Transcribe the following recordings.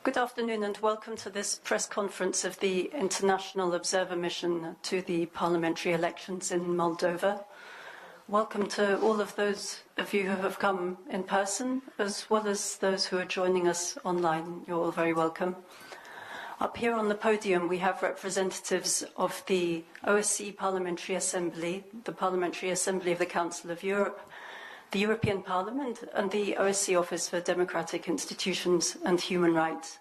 Good afternoon and welcome to this press conference of the International Observer Mission to the Parliamentary elections in Moldova. Welcome to all of those of you who have come in person, as well as those who are joining us online. You're all very welcome. Up here on the podium, we have representatives of the OSCE Parliamentary Assembly, the Parliamentary Assembly of the Council of Europe, the European Parliament, and the OSCE Office for Democratic Institutions and Human Rights.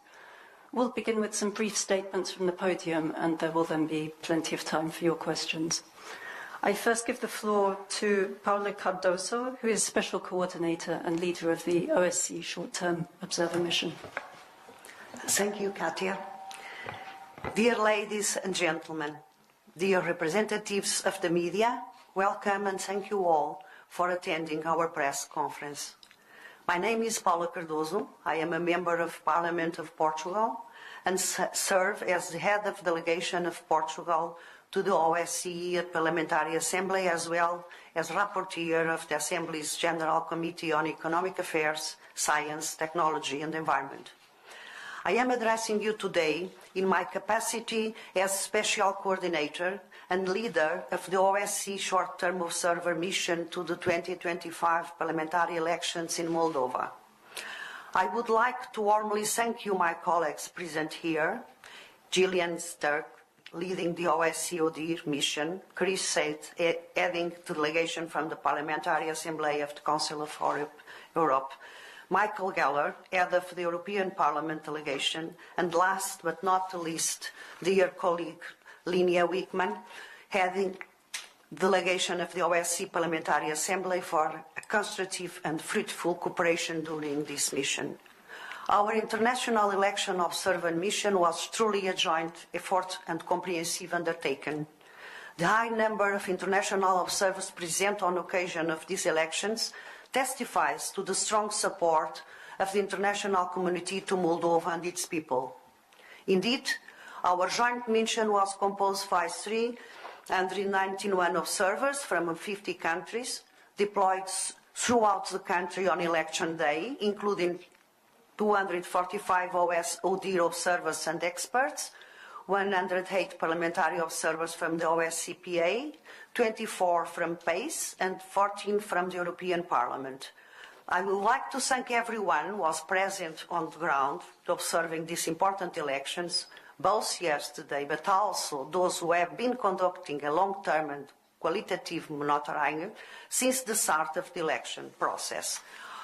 We'll begin with some brief statements from the podium, and there will then be plenty of time for your questions. I first give the floor to Paula Cardoso, who is Special Co-ordinator and leader of the OSCE Short-Term Observer Mission. Thank you, Katia. Dear ladies and gentlemen, dear representatives of the media, welcome and thank you all for attending our press conference. My name is Paula Cardoso. I am a member of Parliament of Portugal and serve as the head of delegation of Portugal to the OSCE Parliamentary Assembly, as well as rapporteur of the Assembly's General Committee on Economic Affairs, Science, Technology and Environment. I am addressing you today in my capacity as Special Coordinator and leader of the OSCE Short-Term Observer Mission to the 2025 parliamentary elections in Moldova. I would like to warmly thank you, my colleagues present here, Jillian Stirk, leading the OSCE ODIHR Mission, Chris Said, heading the delegation from the Parliamentary Assembly of the Council of Europe, Michael Gahler, head of the European Parliament delegation, and last but not the least, dear colleague Linnéa Wickman, heading the delegation of the OSCE Parliamentary Assembly for a constructive and fruitful cooperation during this mission. Our International Election Observer Mission was truly a joint effort and comprehensive undertaking. The high number of international observers present on occasion of these elections testifies to the strong support of the international community to Moldova and its people. Indeed, our joint mission was composed by 391 observers from 50 countries deployed throughout the country on election day, including 245 ODIHR observers and experts, 108 parliamentary observers from the OSCE PA, 24 from PACE, and 14 from the European Parliament. I would like to thank everyone who was present on the ground observing these important elections, both yesterday, but also those who have been conducting a long-term and qualitative monitoring since the start of the election process.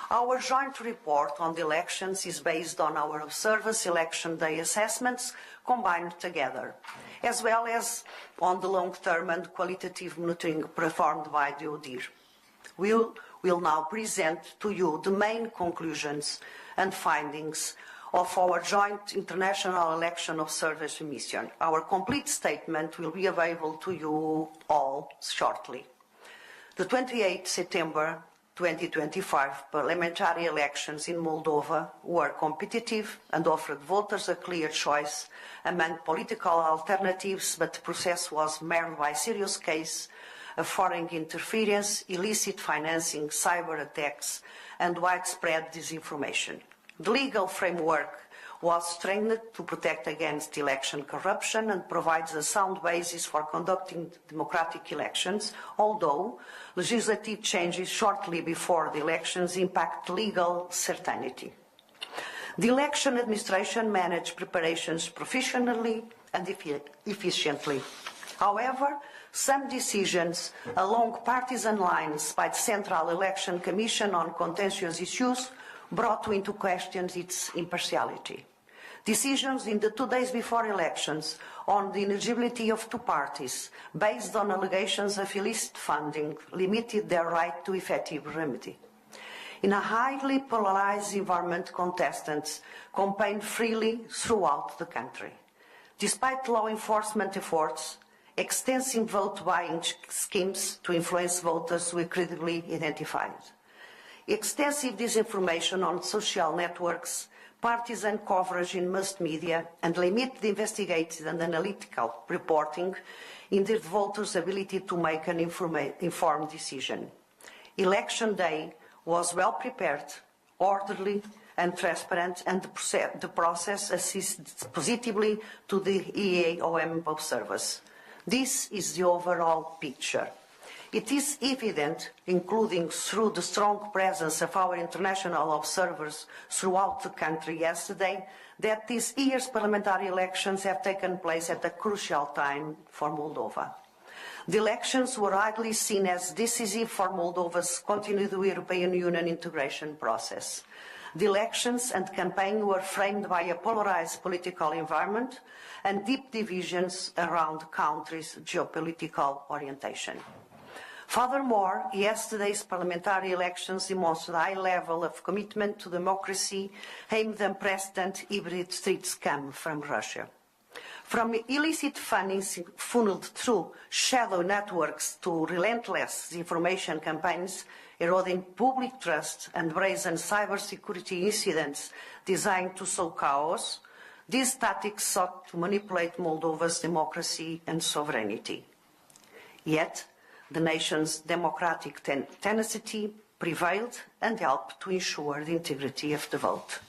Our joint report on the elections is based on our observers' election day assessments combined together, as well as on the long-term and qualitative monitoring performed by the ODIHR. We will now present to you the main conclusions and findings of our joint International Election Observers Mission. Our complete statement will be available to you all shortly. The 28th September 2025 parliamentary elections in Moldova were competitive and offered voters a clear choice among political alternatives, but the process was marred by serious cases of foreign interference, illicit financing, cyber attacks, and widespread disinformation. The legal framework was strengthened to protect against election corruption and provides a sound basis for conducting democratic elections, although legislative changes shortly before the elections impact legal certainty. The election administration managed preparations professionally and efficiently. However, some decisions along partisan lines by the Central Election Commission on contentious issues brought into question its impartiality. Decisions in the 2 days before elections on the ineligibility of two parties based on allegations of illicit funding limited their right to effective remedy. In a highly polarized environment, contestants campaigned freely throughout the country. Despite law enforcement efforts, extensive vote-buying schemes to influence voters were credibly identified. Extensive disinformation on social networks, partisan coverage in mass media, and limited investigative and analytical reporting hindered voters' ability to make an informed decision. Election day was well prepared, orderly, and transparent, and the process assists positively to the EAOM observers. This is the overall picture. It is evident, including through the strong presence of our international observers throughout the country yesterday, that this year's parliamentary elections have taken place at a crucial time for Moldova. The elections were widely seen as decisive for Moldova's continued European Union integration process. The elections and campaign were framed by a polarized political environment and deep divisions around the country's geopolitical orientation. Furthermore, yesterday's parliamentary elections demonstrated a high level of commitment to democracy amid unprecedented hybrid threats come from Russia. From illicit funding funneled through shadow networks to relentless information campaigns, eroding public trust and brazen cybersecurity incidents designed to sow chaos, these tactics sought to manipulate Moldova's democracy and sovereignty. Yet, the nation's democratic tenacity prevailed and helped to ensure the integrity of the vote.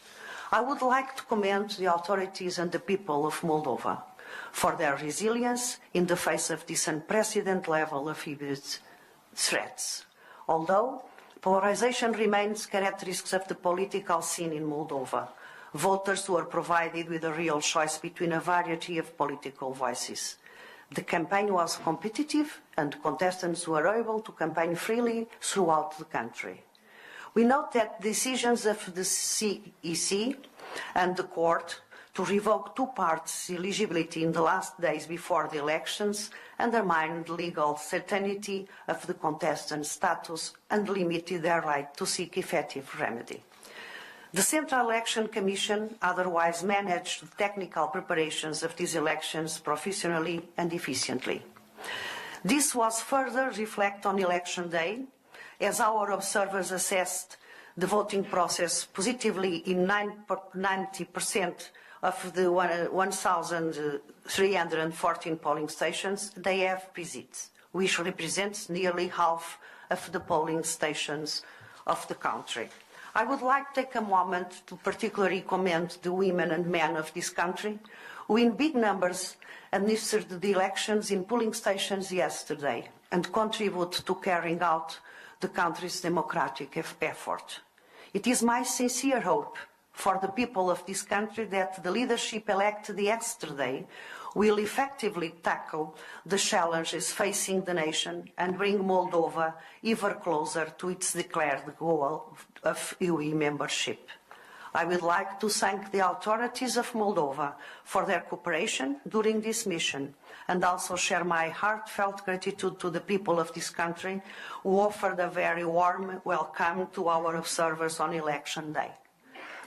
I would like to commend the authorities and the people of Moldova for their resilience in the face of this unprecedented level of hybrid threats. Although polarization remains characteristic of the political scene in Moldova, voters were provided with a real choice between a variety of political voices. The campaign was competitive and contestants were able to campaign freely throughout the country. We note that decisions of the CEC and the court to revoke two parts' eligibility in the last days before the elections undermined the legal certainty of the contestants' status and limited their right to seek effective remedy. The Central Election Commission otherwise managed the technical preparations of these elections professionally and efficiently. This was further reflected on election day, as our observers assessed the voting process positively in 90% of the 1,314 polling stations they have visited, which represents nearly half of the polling stations of the country. I would like to take a moment to particularly commend the women and men of this country who in big numbers administered the elections in polling stations yesterday and contribute to carrying out the country's democratic effort. It is my sincere hope for the people of this country that the leadership elected yesterday will effectively tackle the challenges facing the nation and bring Moldova ever closer to its declared goal of EU membership. I would like to thank the authorities of Moldova for their cooperation during this mission and also share my heartfelt gratitude to the people of this country who offered a very warm welcome to our observers on election day.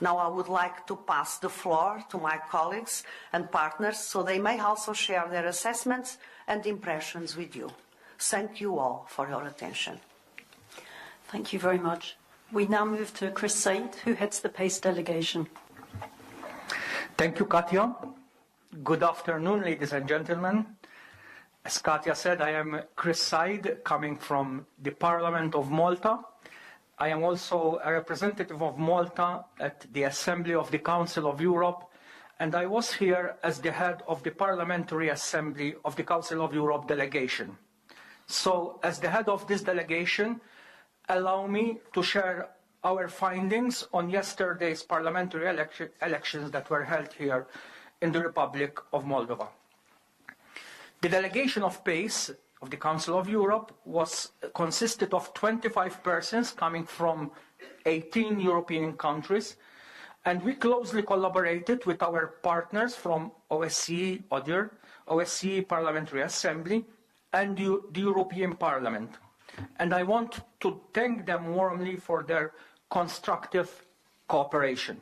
Now I would like to pass the floor to my colleagues and partners so they may also share their assessments and impressions with you. Thank you all for your attention. Thank you very much. We now move to Chris Said, who heads the PACE delegation. Thank you, Katja. Good afternoon, ladies and gentlemen. As Katja said, I am Chris Said, coming from the Parliament of Malta. I am also a representative of Malta at the Assembly of the Council of Europe, and I was here as the head of the Parliamentary Assembly of the Council of Europe delegation. So, as the head of this delegation, allow me to share our findings on yesterday's parliamentary elections that were held here in the Republic of Moldova. The delegation of PACE of the Council of Europe consisted of 25 persons coming from 18 European countries, and we closely collaborated with our partners from OSCE ODIHR, OSCE Parliamentary Assembly, and the European Parliament. And I want to thank them warmly for their constructive cooperation.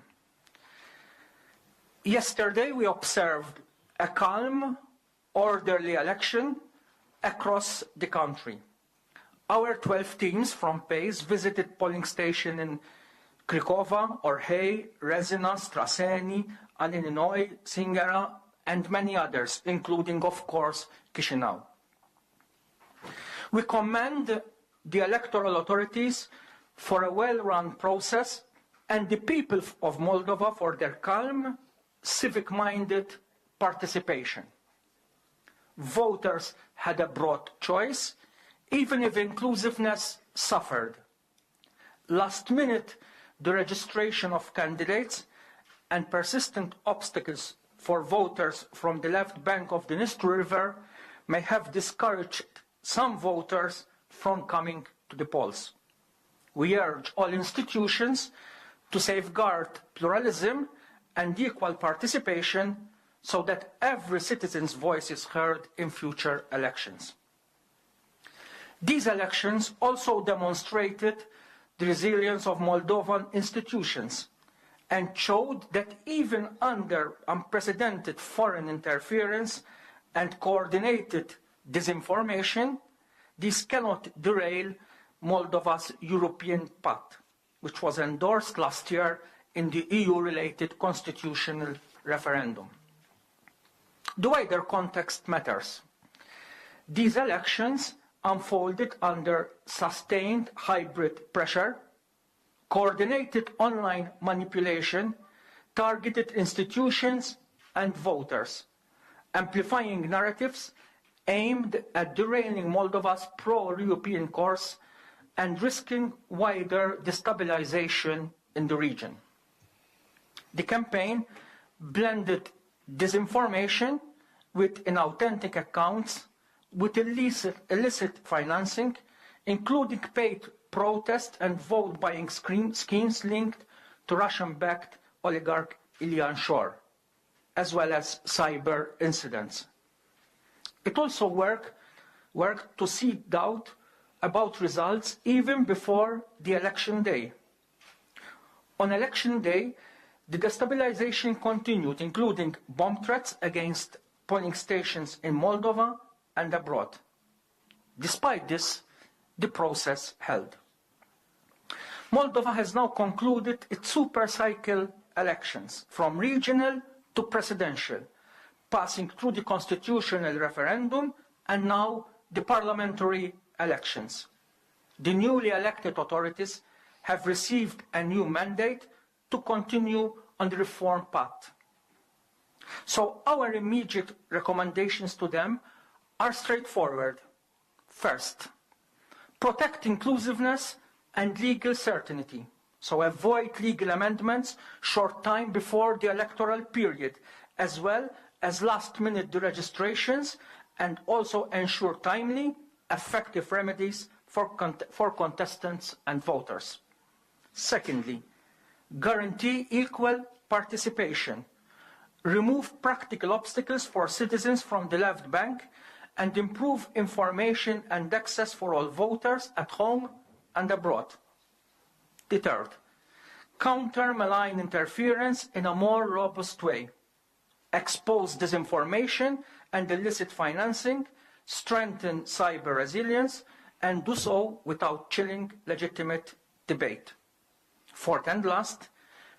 Yesterday we observed a calm, orderly election across the country. Our 12 teams from PACE visited polling stations in Cricova, Orhei, Rezina, Straseni, Aninoi, Singera, and many others, including, of course, Chișinău. We commend the electoral authorities for a well-run process and the people of Moldova for their calm, civic-minded participation. Voters had a broad choice, even if inclusiveness suffered. Last minute, the registration of candidates and persistent obstacles for voters from the left bank of the Dnistru River may have discouraged some voters from coming to the polls. We urge all institutions to safeguard pluralism and equal participation so that every citizen's voice is heard in future elections. These elections also demonstrated the resilience of Moldovan institutions and showed that even under unprecedented foreign interference and coordinated disinformation, this cannot derail Moldova's European path, which was endorsed last year in the EU-related constitutional referendum. The wider context matters. These elections unfolded under sustained hybrid pressure, coordinated online manipulation, targeted institutions and voters, amplifying narratives aimed at derailing Moldova's pro-European course and risking wider destabilization in the region. The campaign blended disinformation with inauthentic accounts, with illicit financing, including paid protest and vote-buying schemes linked to Russian-backed oligarch Ilyan Shor, as well as cyber incidents. It also worked to seed doubt about results even before the election day. On election day, the destabilization continued, including bomb threats against polling stations in Moldova and abroad. Despite this, the process held. Moldova has now concluded its super-cycle elections, from regional to presidential, passing through the constitutional referendum and now the parliamentary elections. The newly elected authorities have received a new mandate to continue on the reform path. So our immediate recommendations to them are straightforward. First, protect inclusiveness and legal certainty. So avoid legal amendments short time before the electoral period, as well as last-minute deregistrations, and also ensure timely, effective remedies for contestants and voters. Secondly, guarantee equal participation. Remove practical obstacles for citizens from the left bank and improve information and access for all voters at home and abroad. The third, counter malign interference in a more robust way. Expose disinformation and illicit financing, strengthen cyber resilience, and do so without chilling legitimate debate. Fourth and last,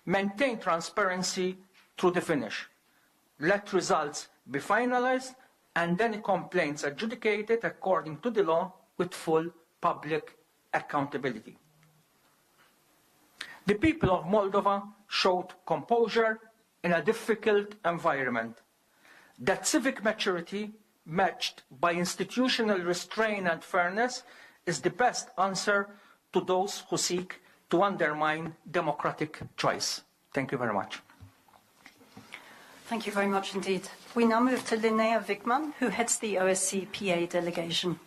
maintain transparency through the finish. Let results be finalized and any complaints adjudicated according to the law with full public accountability. The people of Moldova showed composure in a difficult environment. That civic maturity, matched by institutional restraint and fairness, is the best answer to those who seek to undermine democratic choice. Thank you very much. Thank you very much indeed. We now move to Linnéa Wickman, who heads the OSCE PA delegation.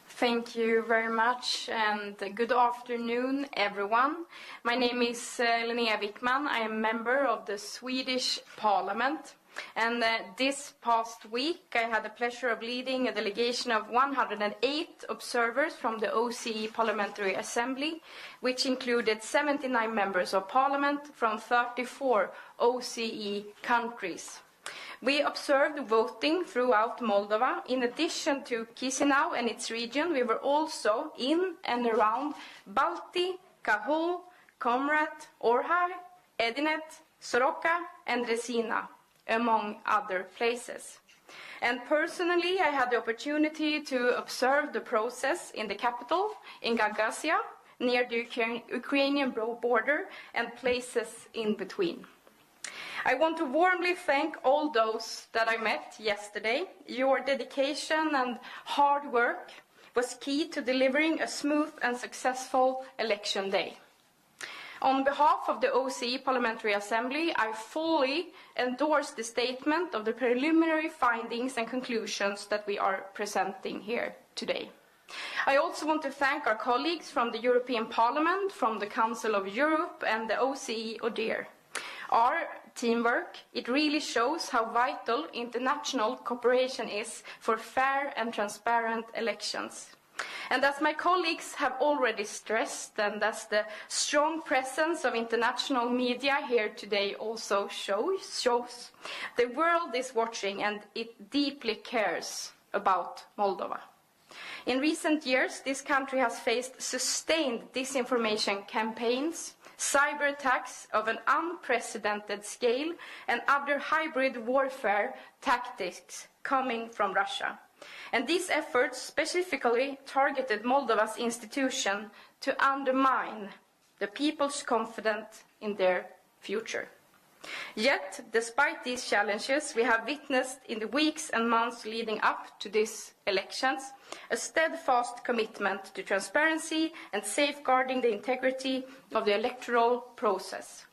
Thank you very much, and good afternoon, everyone. My name is Linnéa Wickman. I am a member of the Swedish Parliament. And this past week, I had the pleasure of leading a delegation of 108 observers from the OSCE Parliamentary Assembly, which included 79 members of parliament from 34 OSCE countries. We observed voting throughout Moldova. In addition to Chisinau and its region, we were also in and around Balti, Cahul, Comrat, Orhai, Edinet, Soroca, and Resina, among other places. And personally, I had the opportunity to observe the process in the capital, in Gagauzia, near the Ukrainian border and places in between. I want to warmly thank all those that I met yesterday. Your dedication and hard work was key to delivering a smooth and successful election day. On behalf of the OSCE Parliamentary Assembly, I fully endorse the statement of the preliminary findings and conclusions that we are presenting here today. I also want to thank our colleagues from the European Parliament, from the Council of Europe and the OSCE ODIHR. Our teamwork, it really shows how vital international cooperation is for fair and transparent elections. And as my colleagues have already stressed, and as the strong presence of international media here today also shows, the world is watching and it deeply cares about Moldova. In recent years, this country has faced sustained disinformation campaigns, cyber attacks of an unprecedented scale, and other hybrid warfare tactics coming from Russia. And these efforts specifically targeted Moldova's institution to undermine the people's confidence in their future. Yet, despite these challenges, we have witnessed in the weeks and months leading up to these elections a steadfast commitment to transparency and safeguarding the integrity of the electoral process.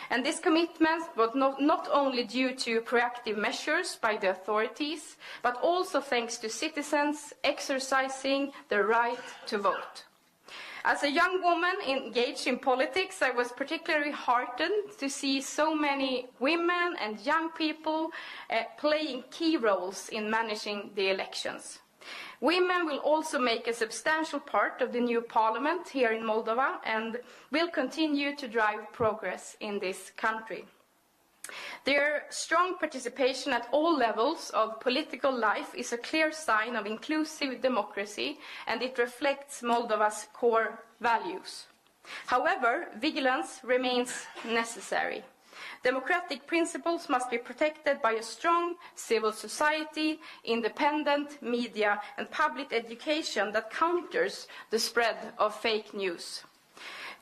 And this commitment was not only due to proactive measures by the authorities, but also thanks to citizens exercising their right to vote. As a young woman engaged in politics, I was particularly heartened to see so many women and young people playing key roles in managing the elections. Women will also make a substantial part of the new parliament here in Moldova and will continue to drive progress in this country. Their strong participation at all levels of political life is a clear sign of inclusive democracy, and it reflects Moldova's core values. However, vigilance remains necessary. Democratic principles must be protected by a strong civil society, independent media, and public education that counters the spread of fake news.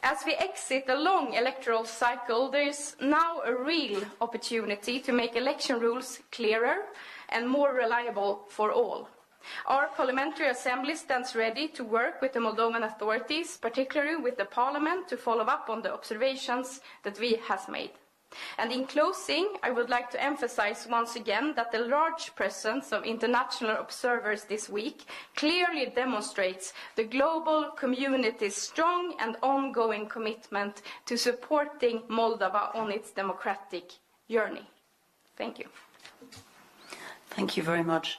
As we exit a long electoral cycle, there is now a real opportunity to make election rules clearer and more reliable for all. Our Parliamentary Assembly stands ready to work with the Moldovan authorities, particularly with the Parliament, to follow up on the observations that we have made. And in closing, I would like to emphasize once again that the large presence of international observers this week clearly demonstrates the global community's strong and ongoing commitment to supporting Moldova on its democratic journey. Thank you. Thank you very much.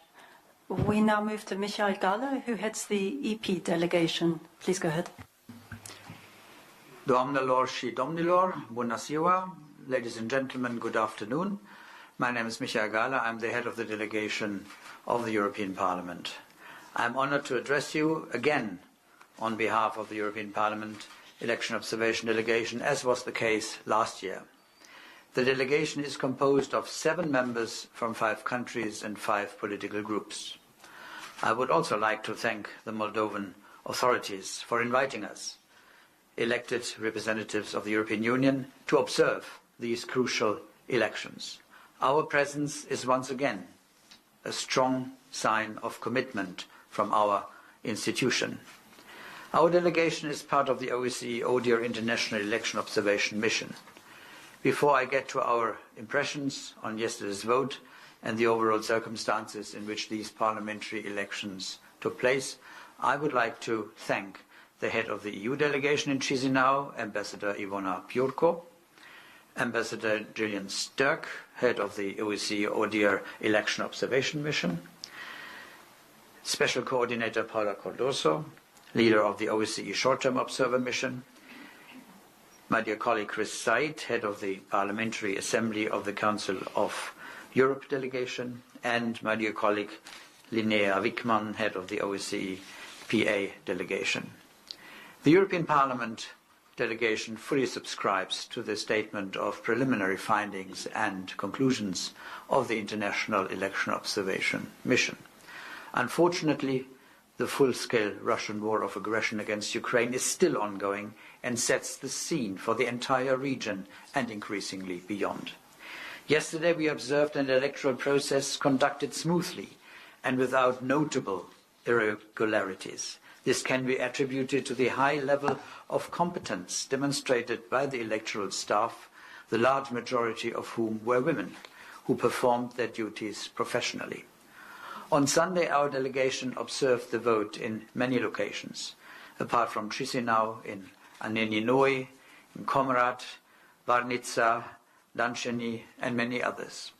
We now move to Michael Gahler, who heads the EP delegation. Please go ahead. Doamnelor și domnilor, bună ziua. Ladies and gentlemen, good afternoon. My name is Michael Gahler. I'm the head of the delegation of the European Parliament. I'm honored to address you again on behalf of the European Parliament Election Observation Delegation, as was the case last year. The delegation is composed of 7 members from 5 countries and 5 political groups. I would also like to thank the Moldovan authorities for inviting us, elected representatives of the European Union, to observe these crucial elections. Our presence is once again a strong sign of commitment from our institution. Our delegation is part of the OSCE ODIHR International Election Observation Mission. Before I get to our impressions on yesterday's vote and the overall circumstances in which these parliamentary elections took place, I would like to thank the head of the EU delegation in Chisinau, Ambassador Ivona Piurko, Ambassador Jillian Stirk, head of the OSCE ODIHR Election Observation Mission, Special Co-ordinator Paula Cardoso, leader of the OSCE Short-Term Observer Mission, my dear colleague Chris Said, head of the Parliamentary Assembly of the Council of Europe delegation, and my dear colleague Linnéa Wickman, head of the OSCE PA delegation. The European Parliament delegation fully subscribes to the statement of preliminary findings and conclusions of the International Election Observation Mission. Unfortunately, the full-scale Russian war of aggression against Ukraine is still ongoing and sets the scene for the entire region and increasingly beyond. Yesterday we observed an electoral process conducted smoothly and without notable irregularities. This can be attributed to the high level of competence demonstrated by the electoral staff, the large majority of whom were women, who performed their duties professionally. On Sunday, our delegation observed the vote in many locations, apart from Chisinau, in Aneninoy, in Komrat, Varnitsa, Dancheny, and many others.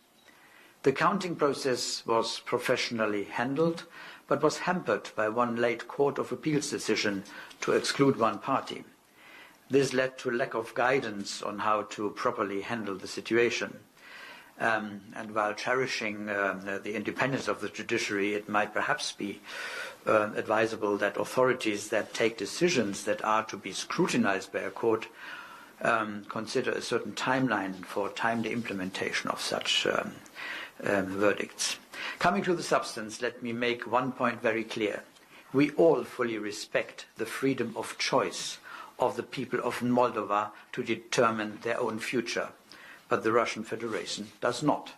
The counting process was professionally handled, but was hampered by one late Court of Appeals decision to exclude one party. This led to a lack of guidance on how to properly handle the situation. And while cherishing the independence of the judiciary, it might perhaps be advisable that authorities that take decisions that are to be scrutinized by a court consider a certain timeline for timely implementation of such verdicts. Coming to the substance, let me make one point very clear. We all fully respect the freedom of choice of the people of Moldova to determine their own future, but the Russian Federation does not.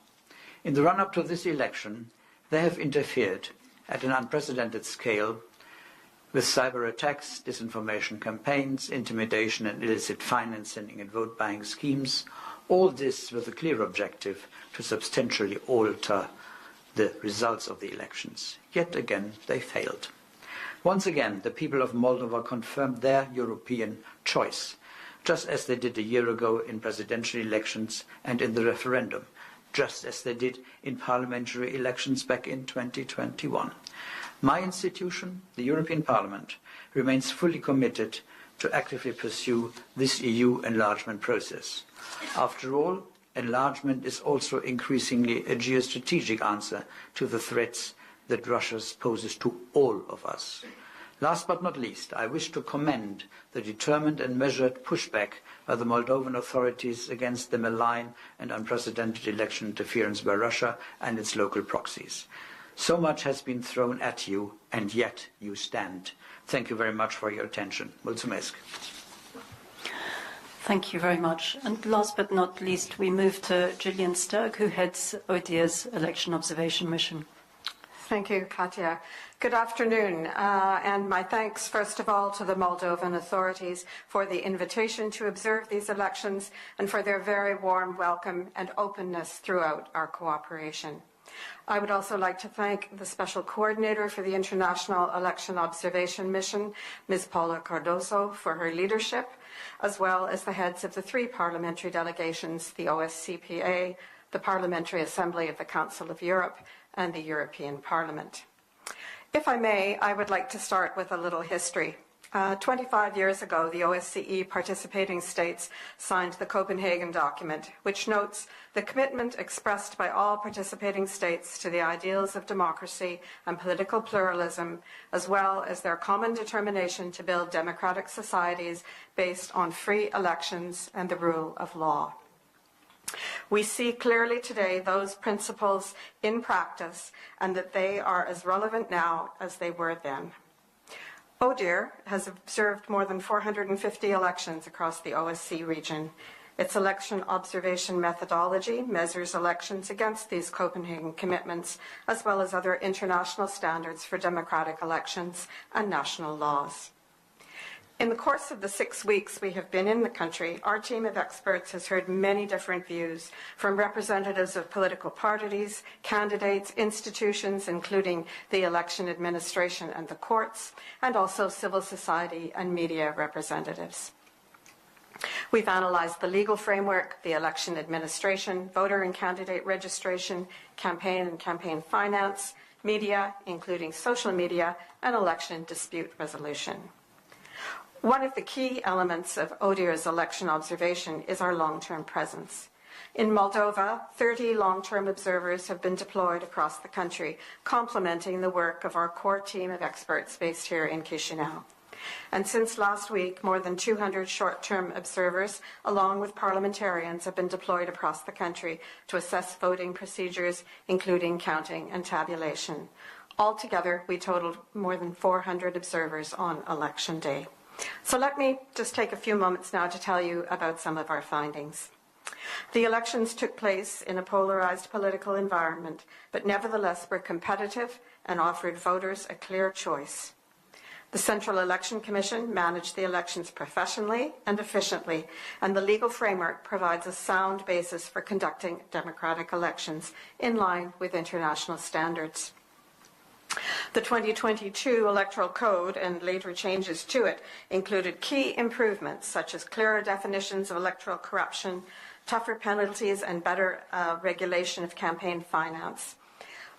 In the run-up to this election, they have interfered at an unprecedented scale with cyber attacks, disinformation campaigns, intimidation and illicit financing and vote-buying schemes, all this with a clear objective to substantially alter the results of the elections. Yet again, they failed. Once again, the people of Moldova confirmed their European choice, just as they did a year ago in presidential elections and in the referendum, just as they did in parliamentary elections back in 2021. My institution, the European Parliament, remains fully committed to actively pursue this EU enlargement process. After all, enlargement is also increasingly a geostrategic answer to the threats that Russia poses to all of us. Last but not least, I wish to commend the determined and measured pushback by the Moldovan authorities against the malign and unprecedented election interference by Russia and its local proxies. So much has been thrown at you, and yet you stand. Thank you very much for your attention. Mulțumesc. Thank you very much. And last but not least, we move to Jillian Stirk, who heads ODIHR's Election Observation Mission. Thank you, Katja. Good afternoon, and my thanks, first of all, to the Moldovan authorities for the invitation to observe these elections and for their very warm welcome and openness throughout our cooperation. I would also like to thank the Special Co-ordinator for the International Election Observation Mission, Ms. Paula Cardoso, for her leadership, as well as the heads of the three parliamentary delegations, the OSCE PA, the Parliamentary Assembly of the Council of Europe, and the European Parliament. If I may, I would like to start with a little history. 25 years ago, the OSCE participating states signed the Copenhagen document, which notes the commitment expressed by all participating states to the ideals of democracy and political pluralism, as well as their common determination to build democratic societies based on free elections and the rule of law. We see clearly today those principles in practice and that they are as relevant now as they were then. ODIHR has observed more than 450 elections across the OSCE region. Its election observation methodology measures elections against these Copenhagen commitments, as well as other international standards for democratic elections and national laws. In the course of the 6 weeks we have been in the country, our team of experts has heard many different views from representatives of political parties, candidates, institutions, including the election administration and the courts, and also civil society and media representatives. We've analyzed the legal framework, the election administration, voter and candidate registration, campaign and campaign finance, media, including social media, and election dispute resolution. One of the key elements of ODIHR's election observation is our long-term presence. In Moldova, 30 long-term observers have been deployed across the country, complementing the work of our core team of experts based here in Chisinau. And since last week, more than 200 short-term observers, along with parliamentarians, have been deployed across the country to assess voting procedures, including counting and tabulation. Altogether, we totaled more than 400 observers on election day. So let me just take a few moments now to tell you about some of our findings. The elections took place in a polarized political environment, but nevertheless were competitive and offered voters a clear choice. The Central Election Commission managed the elections professionally and efficiently, and the legal framework provides a sound basis for conducting democratic elections in line with international standards. The 2022 Electoral Code and later changes to it included key improvements such as clearer definitions of electoral corruption, tougher penalties, and better regulation of campaign finance.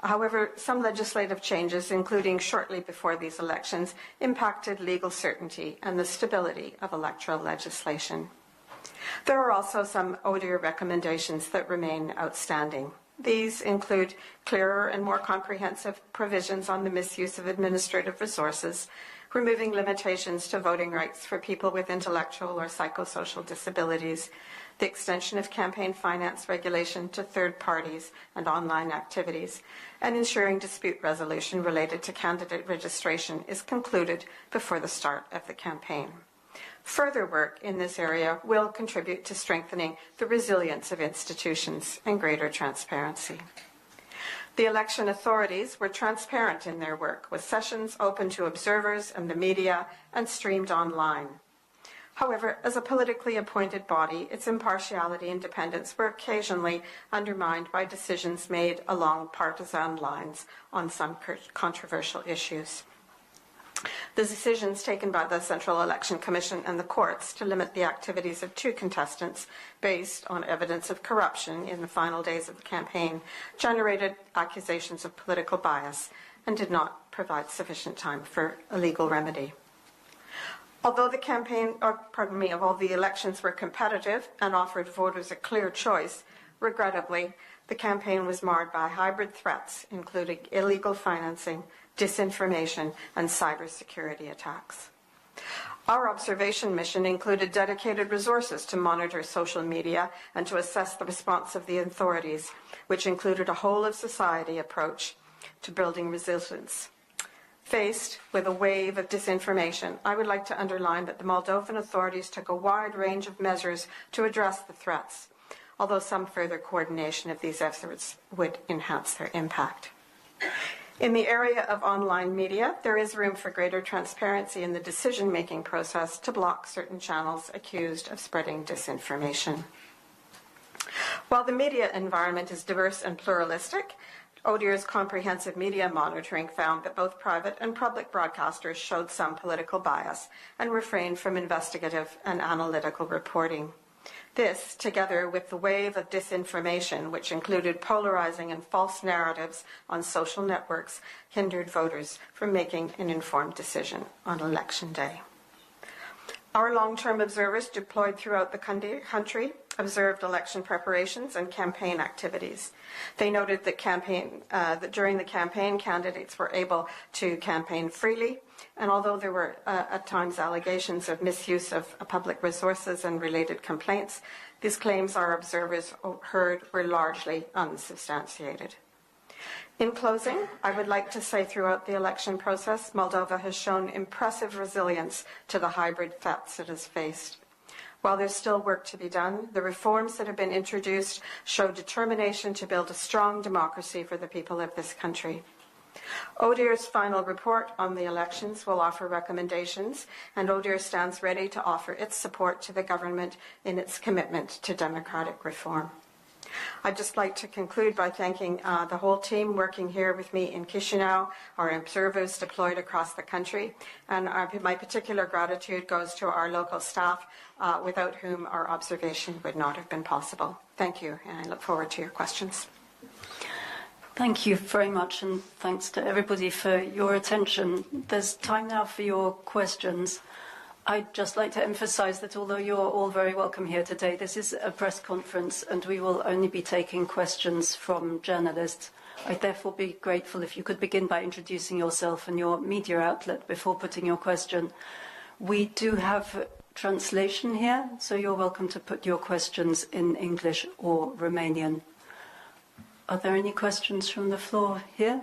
However, some legislative changes, including shortly before these elections, impacted legal certainty and the stability of electoral legislation. There are also some ODIHR recommendations that remain outstanding. These include clearer and more comprehensive provisions on the misuse of administrative resources, removing limitations to voting rights for people with intellectual or psychosocial disabilities, the extension of campaign finance regulation to third parties and online activities, and ensuring dispute resolution related to candidate registration is concluded before the start of the campaign. Further work in this area will contribute to strengthening the resilience of institutions and greater transparency. The election authorities were transparent in their work, with sessions open to observers and the media and streamed online. However, as a politically appointed body, its impartiality and independence were occasionally undermined by decisions made along partisan lines on some controversial issues. The decisions taken by the Central Election Commission and the courts to limit the activities of two contestants based on evidence of corruption in the final days of the campaign generated accusations of political bias and did not provide sufficient time for a legal remedy. Although the elections were competitive and offered voters a clear choice, regrettably, the campaign was marred by hybrid threats, including illegal financing, disinformation, and cybersecurity attacks. Our observation mission included dedicated resources to monitor social media and to assess the response of the authorities, which included a whole-of-society approach to building resilience. Faced with a wave of disinformation, I would like to underline that the Moldovan authorities took a wide range of measures to address the threats, although some further coordination of these efforts would enhance their impact. In the area of online media, there is room for greater transparency in the decision-making process to block certain channels accused of spreading disinformation. While the media environment is diverse and pluralistic, ODIHR's comprehensive media monitoring found that both private and public broadcasters showed some political bias and refrained from investigative and analytical reporting. This, together with the wave of disinformation, which included polarizing and false narratives on social networks, hindered voters from making an informed decision on election day. Our long-term observers deployed throughout the country observed election preparations and campaign activities. They noted that during the campaign, candidates were able to campaign freely, and although there were at times allegations of misuse of public resources and related complaints, these claims our observers heard were largely unsubstantiated. In closing, I would like to say throughout the election process, Moldova has shown impressive resilience to the hybrid threats it has faced. While there's still work to be done, the reforms that have been introduced show determination to build a strong democracy for the people of this country. ODIHR's final report on the elections will offer recommendations, and ODIHR stands ready to offer its support to the government in its commitment to democratic reform. I'd just like to conclude by thanking the whole team working here with me in Chisinau, our observers deployed across the country, and my particular gratitude goes to our local staff, without whom our observation would not have been possible. Thank you, and I look forward to your questions. Thank you very much, and thanks to everybody for your attention. There's time now for your questions. I'd just like to emphasize that although you're all very welcome here today, this is a press conference and we will only be taking questions from journalists. I'd therefore be grateful if you could begin by introducing yourself and your media outlet before putting your question. We do have translation here, so you're welcome to put your questions in English or Romanian. Are there any questions from the floor here?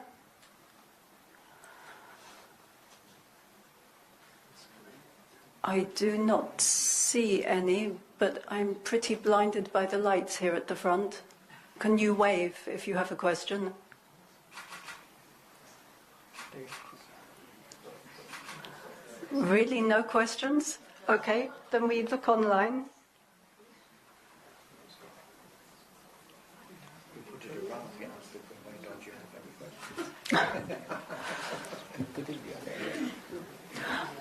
I do not see any, but I'm pretty blinded by the lights here at the front. Can you wave if you have a question? Really, no questions? Okay, then we look online.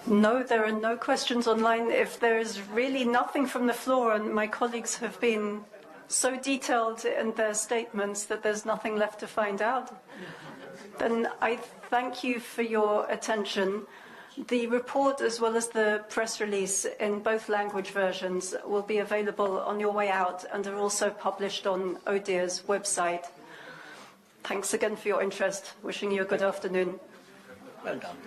No, there are no questions online. If there is really nothing from the floor, and my colleagues have been so detailed in their statements that there's nothing left to find out, then I thank you for your attention. The report, as well as the press release in both language versions, will be available on your way out and are also published on ODIHR's website. Thanks again for your interest. Wishing you a good afternoon. Well done.